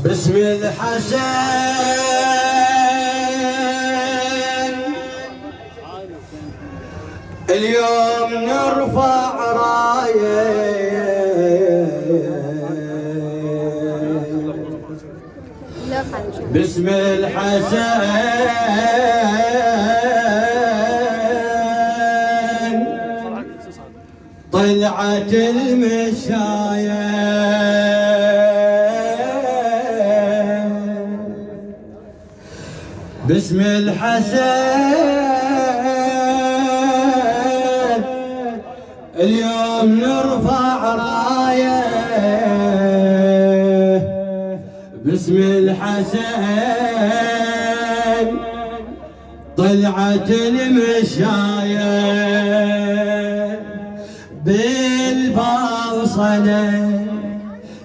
باسم الحسن اليوم نرفع رايه باسم الحسن طلعت المشاية باسم الحسن اليوم نرفع رايه باسم الحسن طلعت المشاية بالبوصلة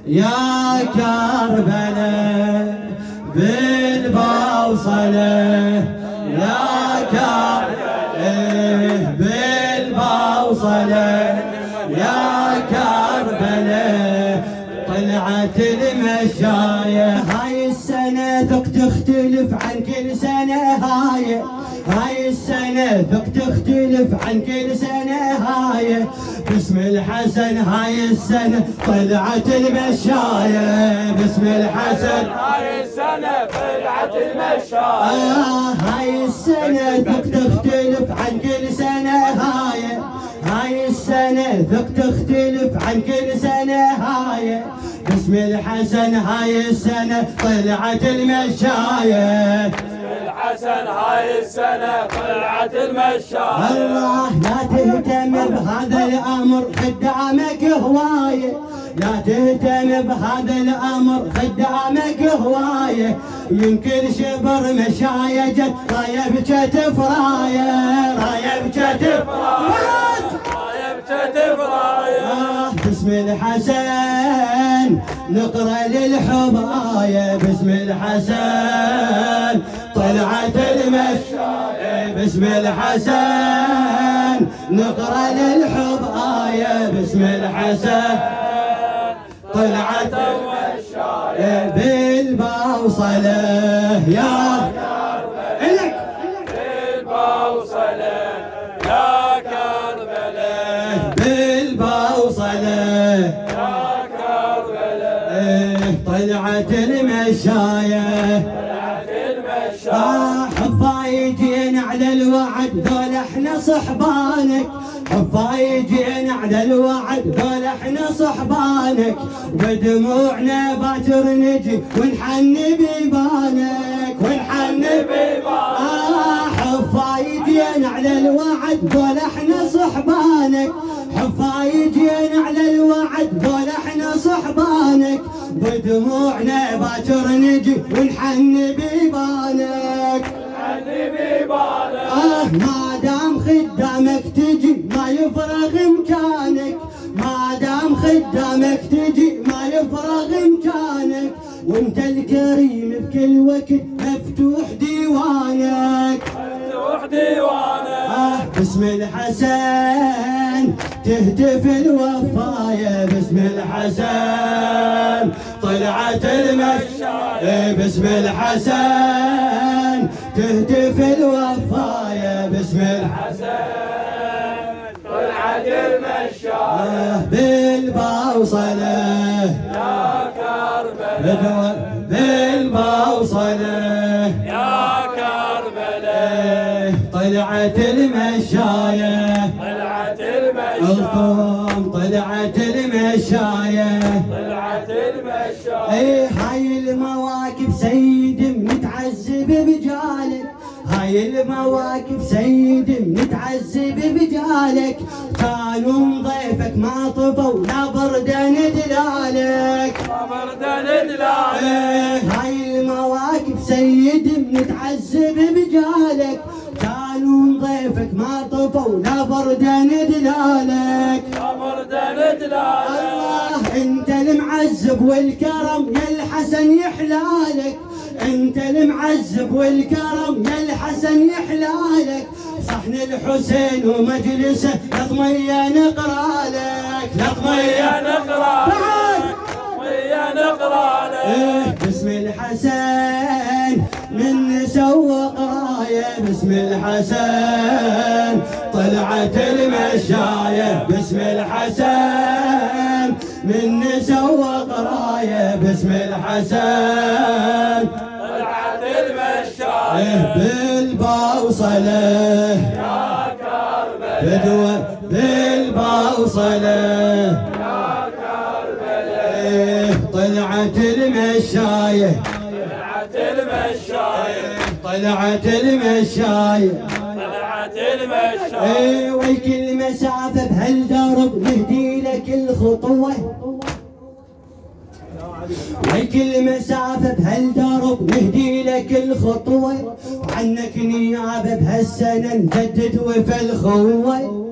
يا كربلاء بالبوصلة يا كربلاء بالبوصلة يا كربلاء طلعت المشاية. هاي السنة ذوق تختلف عن كل سنة هاي السنة ذوق تختلف عن كل سنة باسم الحسن هاي السنة طلعت المشاية باسم الحسن هاي السنة طلعت المشاية هاي السنة ذوق تختلف عن كل سنة هاي السنة ذوق تختلف عن كل سنة باسم الحسن هاي السنة طلعت المشاية باسم الحسن هاي السنة طلعت المشاية. الله لا تهتم بهذا الأمر خدامك هواية لا تهتم بهذا الأمر خدامك هواية من كل شبر مشاية جت راية بكتف راية بكتف باسم الحسن نقرأ للحب آية باسم الحسن طلعت المشاية باسم الحسن نقرأ للحب آية باسم الحسن طلعت المشاية بالبوصلة يا إلك بالبوصلة يا كربلاء بالبوصلة يا كربلاء طلعت المشاية طلعت المشاية. حفايجين على الوعد ذول احنا صحبانك حفايجين على الوعد ذول احنا صحبانك بدموعنا باكر نجي ونحن بيبانك حفايجين على الوعد ذول احنا صحبانك حفايجين على الوعد ذول احنا صحبانك بدموعنا باكر نجي ونحن بيبانك ما دام خدامك تجي ما يفرغ امكانك ما دام خدامك تجي ما يفرغ امكانك وانت الكريم بكل وقت مفتوح ديوانك باسم الحسن تهتف الوفاية باسم الحسن طلعت المشاية باسم الحسن تهتف الوفاية باسم الحسن طلعت المشاية بالبوصلة يا كربلاء بالبوصلة يا كربلاء طلعت المشاية طلعت المشاية القوم طلعت المشاية هاي المواقف سيد متعذب بجالك هاي المواقف سيد متعذب بجالك كانوا ضيفك ما طفوا لا بردان دلالك هاي المواقف سيد متعذب بجالك كانوا ضيفك ما طفوا لا بردان دلالك الله انت المعذب والكرم يا الحسن يحلالك انت المعذب والكرم يا الحسن يحلالك صحن الحسين ومجلسه لطمية نقرا لك لطمية نقرا لك باسم الحسن من نسوق رايه باسم الحسن طلعت المشايه باسم الحسن من نسوق رايه باسم الحسن طلعت المشايه بالبوصله يا كربلاء فدوى بالبوصله طلعت المشايه طلعت المشايه طلعت المشايه طلعت المشايه والكل مسافه بهالدرب نهدي لك الخطوه والكل مسافه بهالدرب نهدي لك الخطوه عنك نيابه بهالسنه نجدد وفي الخوه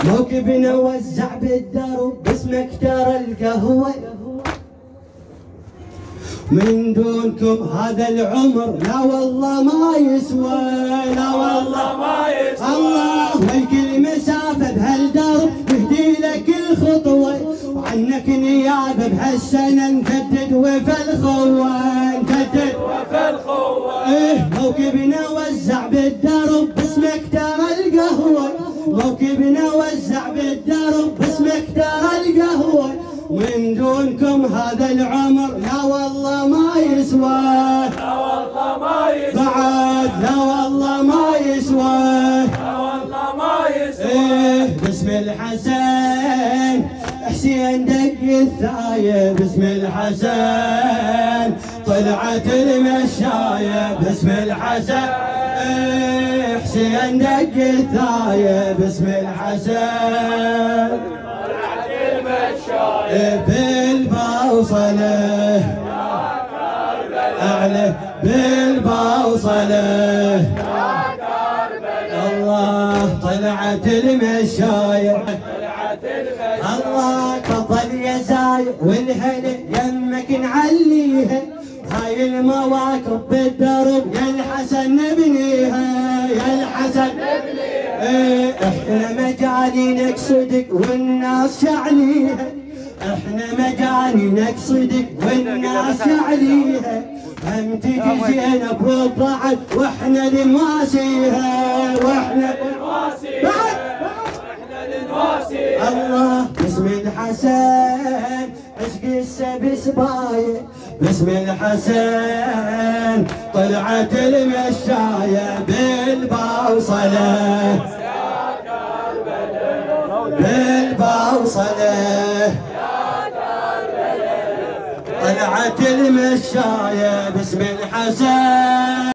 موكبنا وزع بالدرب باسمك ترى القهوة من دونكم هذا العمر لا والله ما يسوى لا والله ما يسوى الله والكل مسافة بهالدرب نهدي لك الخطوة عنك نيابة بهالسنة نجدد وفي الخوة نجدد وفي الخوة موكبنا وزع بالدرب باسمك ترى القهوة موكبنا وزع بالدرب باسمك ترى القهوة من دونكم هذا العمر لا والله ما يسوى لا والله ما يسوى بعد لا والله ما يسوى لا والله ما يسوى باسم الحسن حسين دق الثاية باسم الحسن طلعت المشاية باسم الحسن حسين دق الثاية باسم الحسن طلعت المشاية بالبوصلة يا كربلاء أعلى بالبوصلة يا كربلاء الله طلعت المشاية طلعت المشاية الله تفضل يا زايد والهلا يمك نعليها هاي المواكب بالدرب يا الحسن نبنيها يا الحسن نبنيها احنا مجاني نقصدك والناس شعليها احنا مجاني نقصدك والناس شعليها هم تجي زينب وضعت واحنا نواسيها واحنا نواسيها واحنا نواسيها الله باسم الحسن عشق السبي سباية باسم الحسن طلعت المشاية بالبوصلة بالبوصلة طلعت المشاية باسم الحسن